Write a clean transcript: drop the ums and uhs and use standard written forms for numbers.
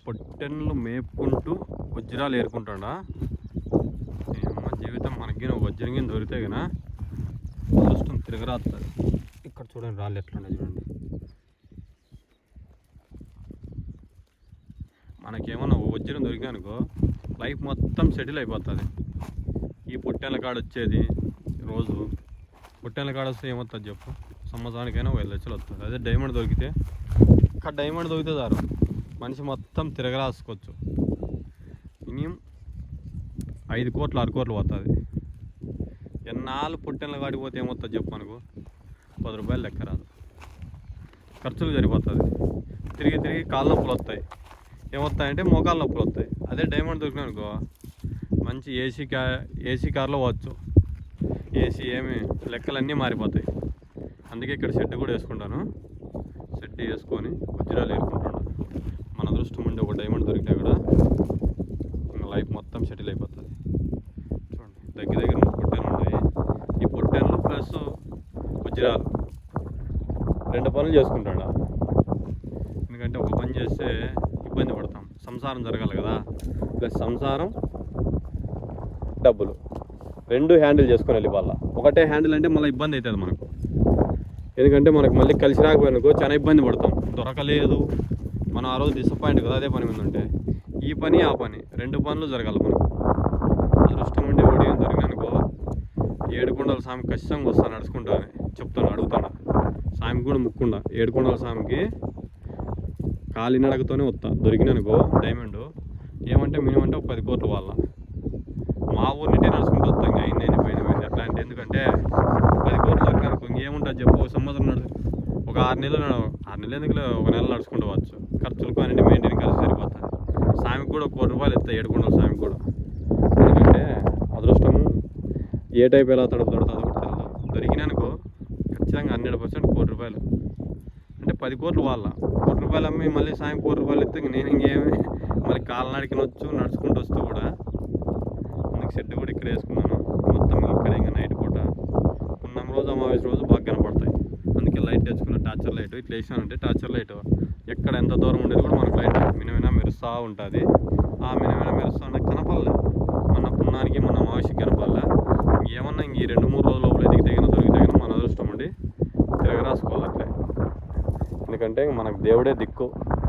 పొట్టెన్లు మేపుకుంటూ వజ్రాలు ఏరుకుంటాడా? ఏమో జీవితం మనకి ఒక వజ్రం కింద దొరికితే కదా అదృష్టం తిరగరాస్తుంది. ఇక్కడ చూడండి రాళ్ళు ఎట్లున్నాయి చూడండి. మనకేమన్నా ఒక వజ్రం దొరికానుకో లైఫ్ మొత్తం సెటిల్ అయిపోతుంది. ఈ పొట్టెన్ల కాడ వచ్చేది రోజు పొట్టెన్ల కాడ వస్తే ఏమవుతుంది చెప్పు, సంవత్సరానికైనా 1,000 లక్షలు వస్తుంది. అదే డైమండ్ దొరికితే ఇక్కడ డైమండ్ దొరికితే చాలు మనిషి మొత్తం తిరగరాసుకోవచ్చు. మినిమం 5 కోట్లు 6 కోట్లు పోతుంది. ఎన్నాళ్ళు పొట్టెన్ల కాడికి పోతే ఏమవుతుంది చెప్పు, మనకు 10 రూపాయలు లెక్క రాదు. ఖర్చులు సరిపోతుంది. తిరిగి తిరిగి కాళ్ళ నొప్పులు వస్తాయి. ఏమొస్తాయంటే మోకాళ్ళ నొప్పులు వస్తాయి. అదే డైమండ్ దొరికినానుకో మంచి ఏసీ కార్లో పోవచ్చు. ఏసీ ఏమి లెక్కలన్నీ మారిపోతాయి. అందుకే ఇక్కడ షెడ్ కూడా వేసుకుంటాను. షెడ్ వేసుకొని వజ్రాలు వేసుకుంటాను. మన అదృష్టం ఉండి ఒక డైమండ్ దొరికితే కూడా ఇంకా లైఫ్ మొత్తం సెటిల్ అయిపోతుంది. చూడండి దగ్గర 3 పొట్టెన్లు ఉన్నాయి. ఈ పొట్టెన్లు ప్లస్ వజ్రాలు 2 పనులు చేసుకుంటాడు. ఎందుకంటే ఒక పని చేస్తే ఇబ్బంది పడతాం, సంసారం జరగాలి కదా. ప్లస్ సంసారం డబ్బులు 2 హ్యాండిల్ చేసుకొని వెళ్ళిపోవాల. ఒకటే హ్యాండిల్ అంటే మళ్ళీ ఇబ్బంది అవుతుంది మనకు. ఎందుకంటే మనకు మళ్ళీ కలిసి రాకపోయినకో చాలా ఇబ్బంది పడతాం. దొరకలేదు మనం ఆ రోజు డిసప్పాయింట్ కదా. అదే పని మీద ఉంటే ఈ పని ఆ పని 2 పనులు జరగాలి మనకు. అదృష్టం ఉండి ఓడి దొరికినానుకో 7 కొండల స్వామి ఖచ్చితంగా వస్తాను నడుచుకుంటాను చెప్తాను, అడుగుతాను. స్వామికి కూడా ముక్కుండా 7 కొండల స్వామికి కాలినడకతోనే వస్తా. దొరికినానుకో డైమండ్ ఏమంటే మినిమం అంటే ఒక 10 కోట్లు వాళ్ళ మా ఊరి నుండి నడుచుకుంటూ వస్తాం. ఇంకా అయింది పోయింది అట్లా అంటే. ఎందుకంటే 10 కోట్లు దొరికినానుకో ఇంకేముంటుంది చెప్పు, ఒక సంవత్సరం ఒక 6 నెలలు 6 నెలలు ఎందుకు 1 నెల నడుచుకుంటూ వచ్చు. ఖర్చులకు అన్నింటి మెయింటైన్ కలిసి సరిపోతుంది. స్వామికి కూడా 1 కోటి రూపాయలు ఇస్తాయి 7 కొండల స్వామికి కూడా. ఎందుకంటే అదృష్టము ఏ టైప్ ఎలా తడుపుతాడో అది కూడా తెలియదు. దొరికినానుకో ఖచ్చితంగా 100% 1 కోటి రూపాయలు అంటే 10 కోట్లు వాళ్ళ 1 కోటి రూపాయలు అమ్మి మళ్ళీ సాయం 1 కోటి రూపాయలు ఇస్తే నేను ఇంకేమి మళ్ళీ కాళ్ళనాడికి నొచ్చు నడుచుకుంటూ వస్తూ కూడా. అందుకు షెడ్ కూడా ఇక్కడ వేసుకున్నాను. మొత్తం ఇక్కడ ఇంకా నైట్ పూట పున్నమ రోజు అమావాస్య రోజు బాగా కనపడతాయి. అందుకే లైట్ తెచ్చుకున్న టార్చర్ లైట్ ఇట్లా వేసానంటే టార్చర్ లైట్ ఎక్కడ ఎంత దూరం ఉండేది కూడా మనకు లైట్ మినమైనా మెరుస్తూ ఉంటుంది. ఆ మినమైనా మెరుస్తూ ఉంటే కనపడలే. మన పున్నానికి మన అమావాస్యకి కనపడలే. ఏమన్నా ఇంక ఈ 2-3 రోజుల లోపల దొరికితే మన అదృష్టం ఉండి తిరగరాసుకోవాలి అట్లే. ఎందుకంటే మనకు దేవుడే దిక్కు.